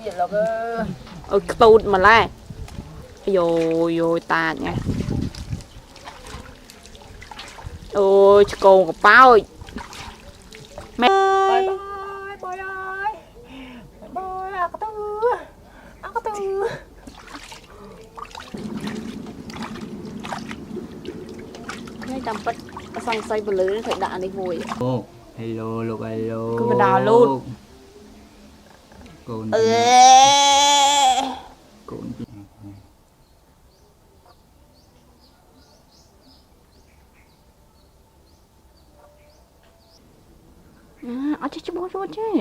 ទៀតលោកអើយ ខ្ទូតម្ល៉េះយោយោតាចណាអូយឆ្កងកប៉ោចម៉ែបាយបាយអើយបាយអាកតឺនេះតាមពិតសង្ស័យបលឺត្រូវដាក់នេះមួយ អូ hello លោក hello គឺកដោលូត កូនកូនអត់ចេះច្បោះចូលចេះ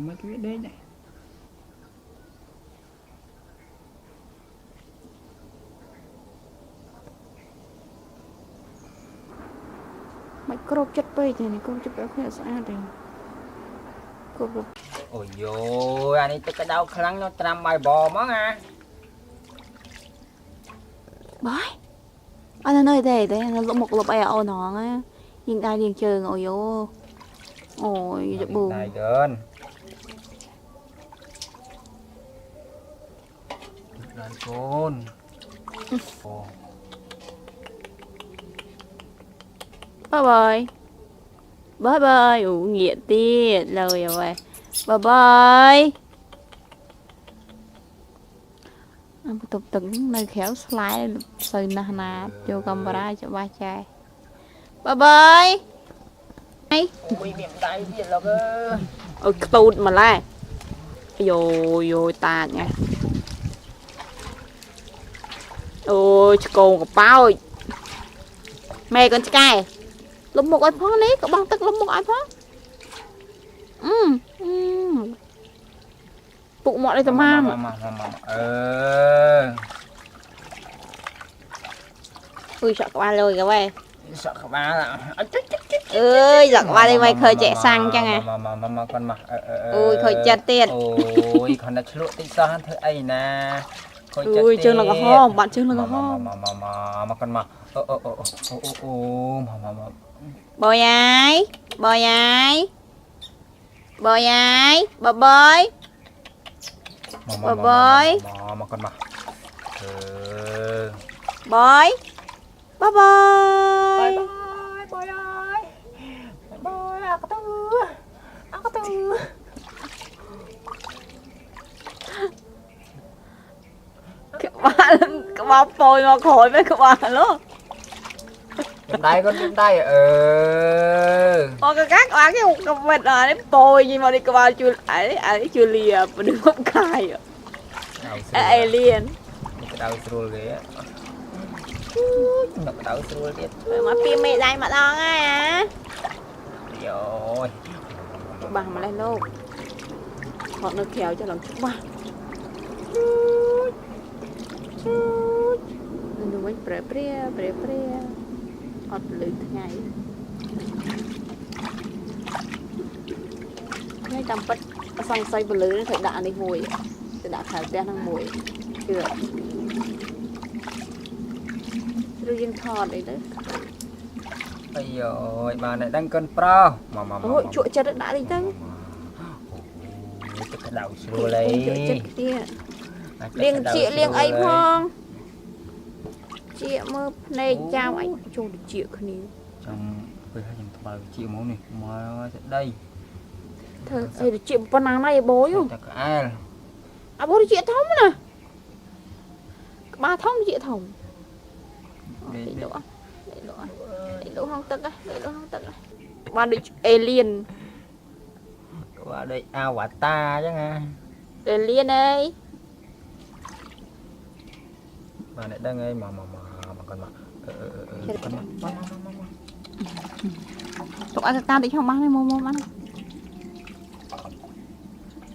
មកវាដេកដែរមិនគ្របចិត្តពេកទេនេះគ្របចិត្តឲ្យគ្នាស្អាតទេគ្រប អូយយោអានេះទឹកកដៅខ្លាំងនោះត្រាំបាយបហ្មងអា បាយអត់នៅទេទេលុបមកលុបអីអូនហងยิงได้ยิงជើងអូយអូយច្បូ ដៃកើនដល់កូនអូ បាយបាយអូងាកទៀតលើយអ្វីបាយអពុតទឹកនៅក្រៅស្លែសូវណាស់ណាចូលកាមេរ៉ាច្បាស់ចាបាយអី អូយមានដៃទៀតលោកអើយ អូយខ្ទូតម្ល៉េះយោយោតាចណាអូយឆ្កងកប៉ោចម៉ែកូនឆ្កែលុបមុខឲ្យផងនេះក៏បងទឹកលុបមុខឲ្យផងពុកមកឲ្យតាម៉ាមអឺចាក់ក្បាលលុយគេសាក់ក្បាលអត់ អើយចាក់ក្បាលនេះមិនឃើញចែកសាំងចឹងហ៎ មកគាត់មក អូយឃើញចិត្តទៀត អូយគាត់តែឆ្លក់តិចសោះធ្វើអីណាឃើញចិត្ត អូយជើងលកហមបាត់ជើងលកហម មកគាត់មកអូមក បាយអាយបាយអាយបាយអាយបាយបាយ មកគាត់មកបាយបាយបាយ បាយអើយបាយអាកតឺក្បាលប៉យមកក្រោយវិញក្បាលឡូ đai con đai ô cái các bạn cái một vịt à đấy bồi gì mà đi qua bao chưa ấy chưa lìa mà đừng không cài alien cái đầu sôi ghế nó cái đầu sôi tiếp mà phim mẹ đây mà đón á rồi bà mà lên luôn họ nó kéo cho lòng chút ba đừng quên pre អត់លឺថ្ងៃថ្ងៃតាមពិតសង្ស័យបលឺត្រូវដាក់នេះមួយទៅដាក់ខែផ្ទះហ្នឹងមួយជឿឬយើងថតអីទៅ ây ơi bà này đang cân pro mà អូជក់ចិត្តដាក់នេះទៅ cái đầu sôi lấy ជក់ចិត្តគ្នាលៀងជាលៀងអីផងជាមើលភ្នែកចៅអញចូលទៅជាគ្នា trongពេលហើយខ្ញុំបើជាមកនេះមកទៅដី ធ្វើអីទៅជាប៉ុណ្ណាណៃបូយ តែក្អែល អាបូទៅជាធំណាក្បាលធំជាធំលេខលក់ហងទឹកបានដូចអេលៀន qua đây avatar chứ ha អេលៀនអើយ bà này đang ấy mà con mà con mà ទុកឲ្យតាតិចហ្នឹងបានទេមកបាន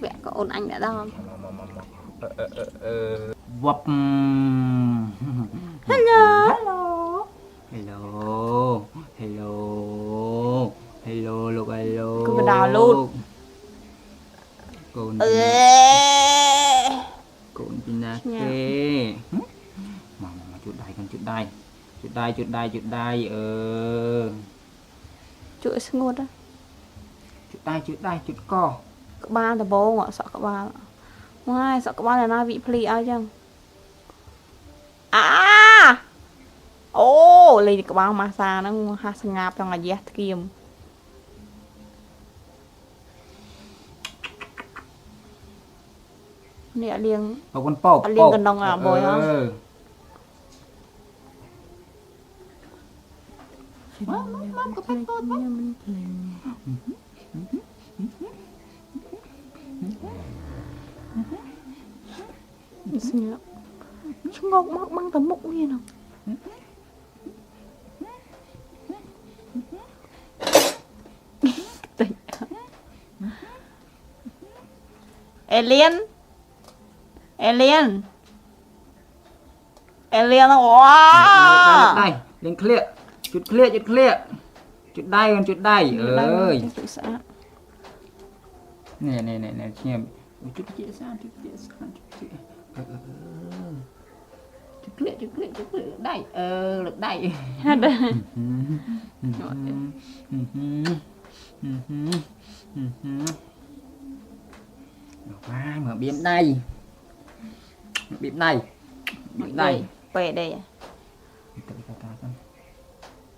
វគ្គក៏អូនអញđãដល់ vấp hello hello lúc hello គឺកដោលូត con អឺ con pina kê mà chút đai con chút đaiជួយស្ងួត chút đai chút co ក្បាលដបងអត់សក់ក្បាល Ngoài sợ các bạn là nó bị pli ao chăng. À. Ô, lấy các bạn mà xa nó ha sang ngạp trong là dẹt kiềm. Nè liền. con bọc Liền gần đông à bồi không? Chứ ngọc mắc băng tấm mục như nào. Alien. Alien. Alien wow. Đây, lên clear. Chút clear. Chút đây còn chút đây. Ơi. Nè xem. Chút chia xa. Chút clear. Đây. Lực đây. Wow, mở biếm đây. Biếm đây. Về đây. Tự cá xong.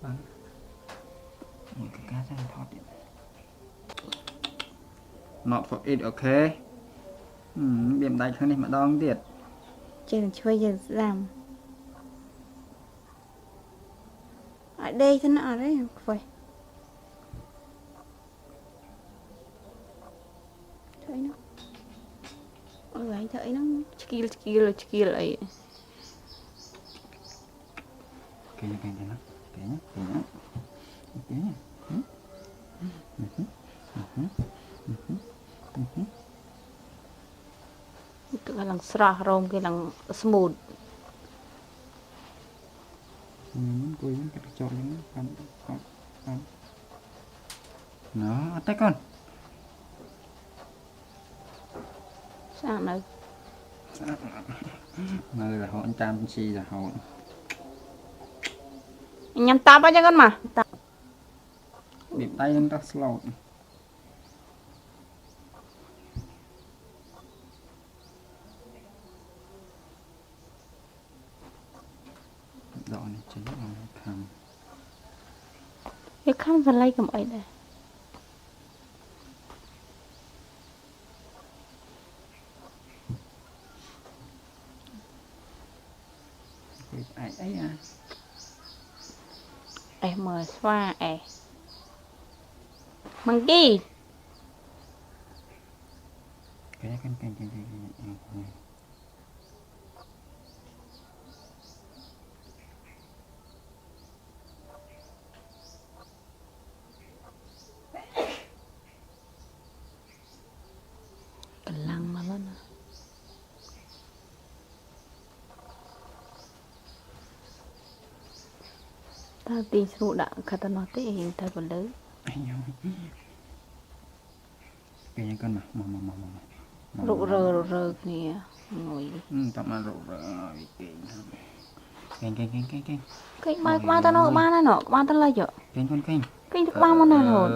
Vâng. Một cái cá sang thoát đi. Not for it, okay. Biếm đây hơn này mà đong tiệt. Chơi chơi giờ làm. Ở đây thế nào đấy phải. Thấy nó. Ôi vậy thấy nó skill ấy. Cái nhá. Cái lằng sra rom cái lằng smooth. Cô ấy cái chọn những con. Nó tay con. Sao nữa? Nơi là họ anh tam chi là họ. Nhắm tap aja con mà. Bịp tay đang rất slow. Đó này chính là khăm. Cái khăm phải lấy cầm ấy đây. Ai à. Mời xoa monkey. Cái. Kelang malah. Ta tin seru dak kata nate yang ta belu. Kayaknya kan mah. Rơ ni ngồi. Tak mau rơ. Keng. Keng ma ta no ma no, ma ta la yo. Keng con keng. Keng tu ba mana no.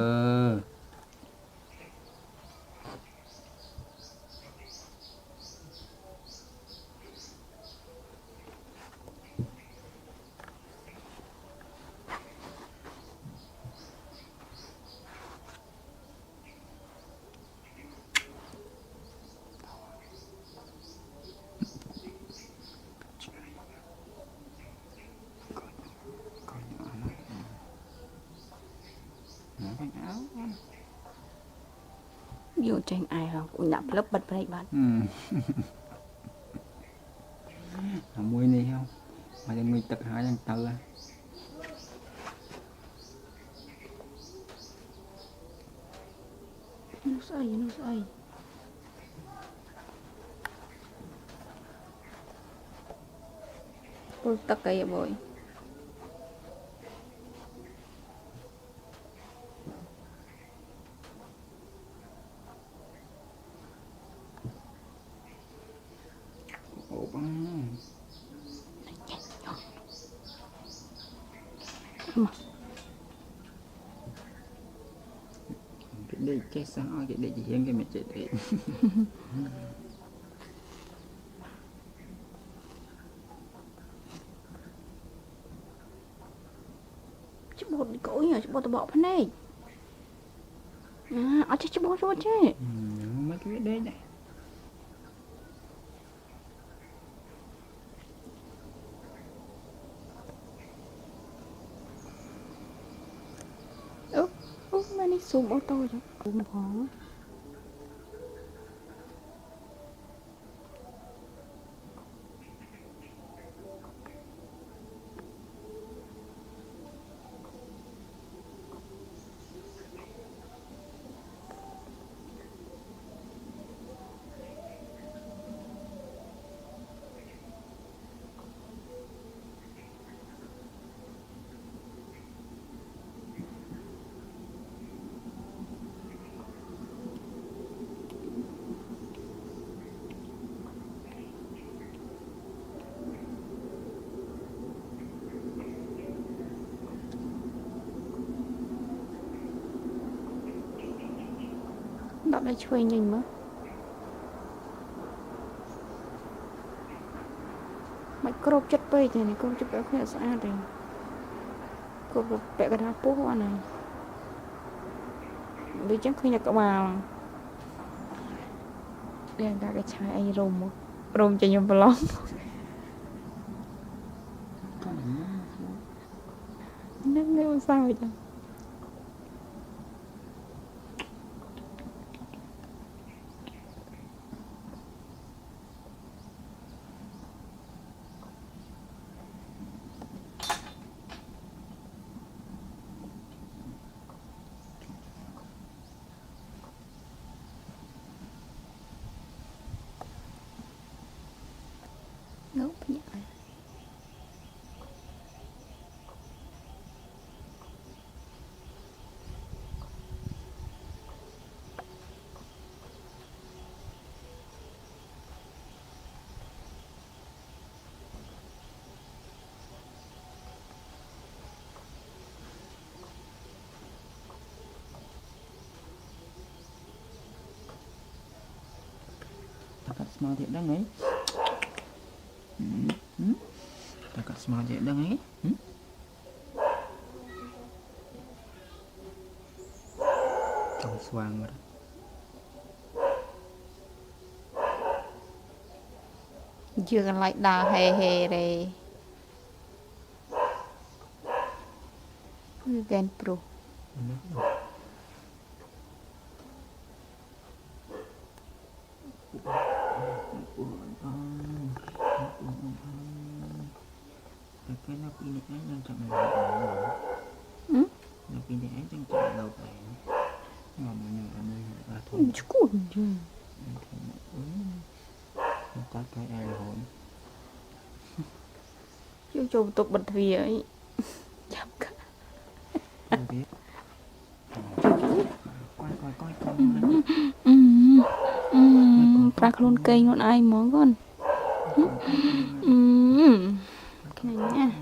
Vô tranh ai không cũng nhập lớp bật đây bạn. Mùi này không mà cho mình tật hại đang tờ. Nó say. Tôi tật cái bồi. Cái đây chết sao cái đây chỉ hiến cái mẹ chết đấy. bột cối nhỉ bột tao bỏ phần này à ở chứ bột chứ mấy cái đấy này mà đi xuống ô tô chứ cũng khó đọc đây chui nhìn mà mày crop chất bay thì này crop chất bay không sao thì crop bẹ cái đá bố hoa này vì chắc khi nhặt cậu bà đèn ra cái chai anh rôm cho nhom blog nước nghe sao vậy trời ngốc nhỉ tak smart dia dang ấy tak smart dia dang ấy trong xoang rồi chưa lại đà hè đây Gen Pro cái nắp pin này đang chậm lại nắp pin này đang chậm lâu vậy mà mình ở đây là thôi cuốn chứ có cái ai hồn chứ cho tục bật vì ấy chậm cả biết coi ra luôn kênh luôn ai món con cái này nha